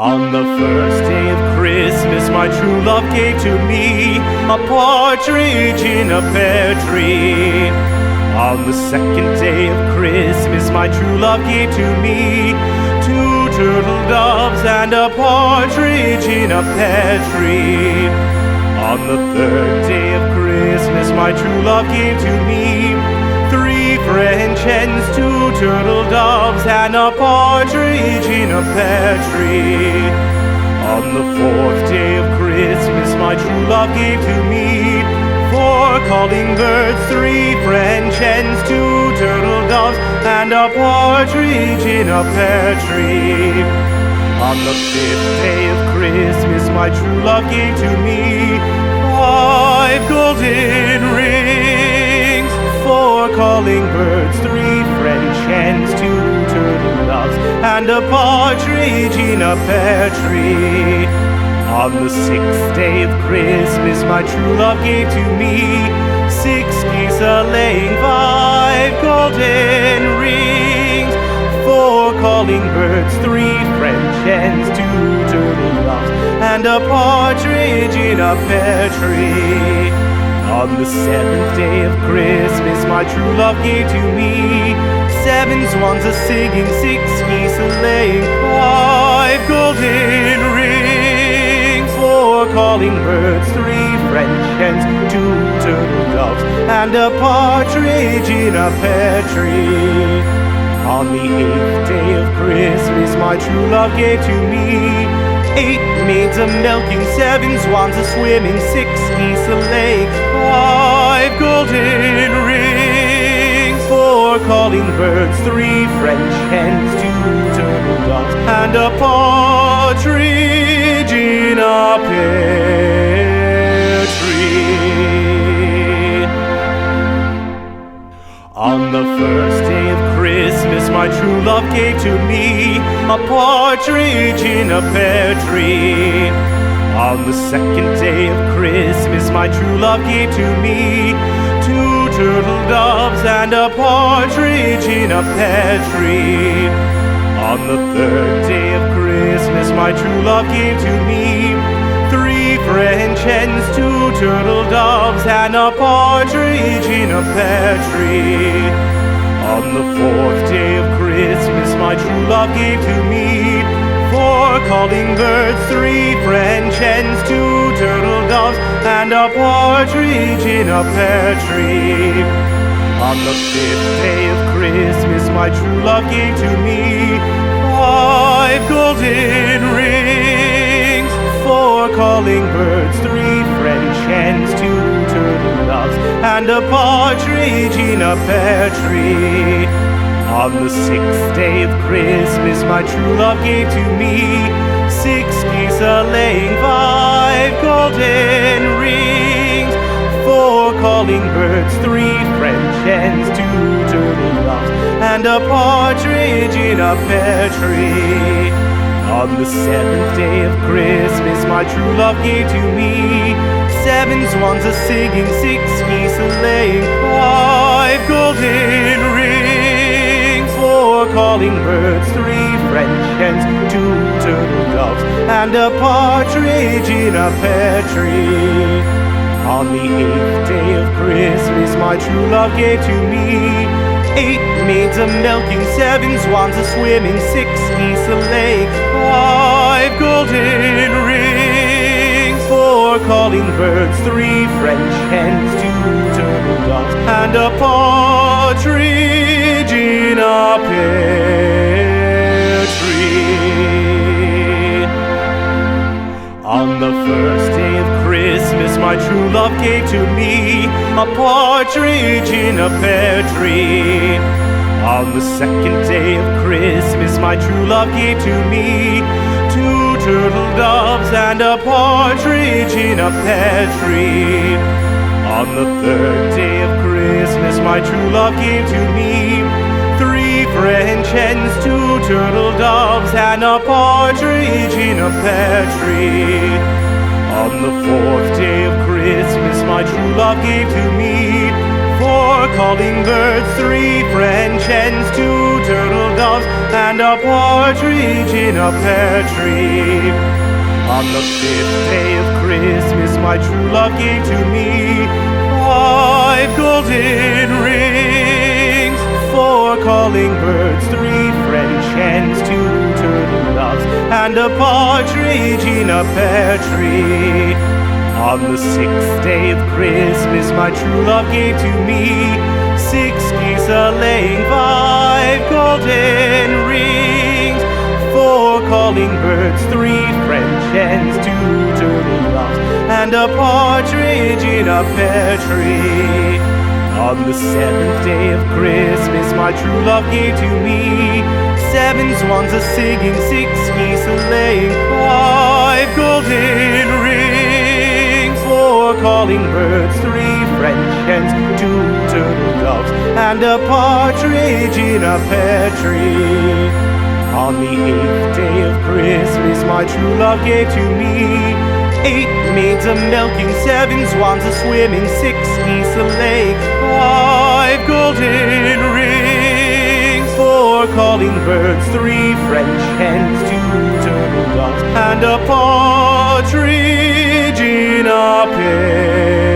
On the first day of Christmas, my true love gave to me a partridge in a pear tree. On the second day of Christmas, my true love gave to me two turtle doves and a partridge in a pear tree. On the third day of Christmas, my true love gave to me three French hens, two turtle doves, and a partridge in a pear tree. On the fourth day of Christmas, my true love gave to me four calling birds, three French hens, two turtle doves, and a partridge in a pear tree. On the fifth day of Christmas, my true love gave to me five golden rings, four calling birds, three French hens, two turtle doves, and a partridge in a pear tree. On the sixth day of Christmas, my true love gave to me six geese a-laying, five golden rings, four calling birds, three French hens, two turtle doves, and a partridge in a pear tree. On the seventh day of Christmas, my true love gave to me seven swans a-singing, six geese a-laying, five golden rings, four calling birds, three French hens, two turtle doves, and a partridge in a pear tree. On the eighth day of Christmas, my true love gave to me eight maids a-milking, seven swans a-swimming, six geese a-laying, five golden rings, four calling birds, three French hens, two turtle doves, and a partridge in a pear tree. On the first day of Christmas, my true love gave to me a partridge in a pear tree. On the second day of Christmas, my true love gave to me two turtle doves and a partridge in a pear tree. On the third day of Christmas, my true love gave to me three French hens, two turtle doves, and a partridge in a pear tree. On the fourth day of Christmas, my true love gave to me four calling birds, three French hens, two turtle doves, and a partridge in a pear tree. On the fifth day of Christmas, my true love gave to me five golden rings, four calling birds, three French hens, two turtle doves, and a partridge in a pear tree. On the sixth day of Christmas, my true love gave to me six geese a-laying, five golden rings, four calling birds, three French hens, two turtle doves, and a partridge in a pear tree. On the seventh day of Christmas, my true love gave to me seven swans a-singing, six geese a-laying, five golden rings, four calling birds, three French hens, two turtle doves, and a partridge in a pear tree. On the eighth day of Christmas, my true love gave to me eight maids a-milking, seven swans a-swimming, six geese a-laying, five golden rings, four calling birds, three French hens, two turtle doves, and a partridge in a pear tree. On the first day of Christmas, my true love gave to me a partridge in a pear tree. On the second day of Christmas, my true love gave to me two turtle doves and a partridge in a pear tree. On the third day of Christmas, my true love gave to me three French hens, two turtle doves, and a partridge in a pear tree. On the fourth day of Christmas, my true love gave to me four calling birds, three French hens, two turtle doves, and a partridge in a pear tree. On the 5th day of Christmas, my true love gave to me 5 golden rings, 4 calling birds, 3 French hens, 2 turtle doves, and a partridge in a pear tree. On the 6th day of Christmas, my true love gave to me 6 geese a-laying, 5 golden rings, 4 calling birds, 3 French hens, 2 turtle doves, and a partridge in a pear tree. On the 7th day of Christmas, my true love gave to me 7 swans a-singing, 6 geese a-laying, 5 golden rings, 4 calling birds, 3 French hens, 2 turtle doves, and a partridge in a pear tree. On the 8th day of Christmas, my true love gave to me 8 maids a-milking, 7 swans a-swimming, 6 geese a-laying, 5 golden rings, 4 calling birds, 3 French hens, 2 turtle doves, and a partridge in a pear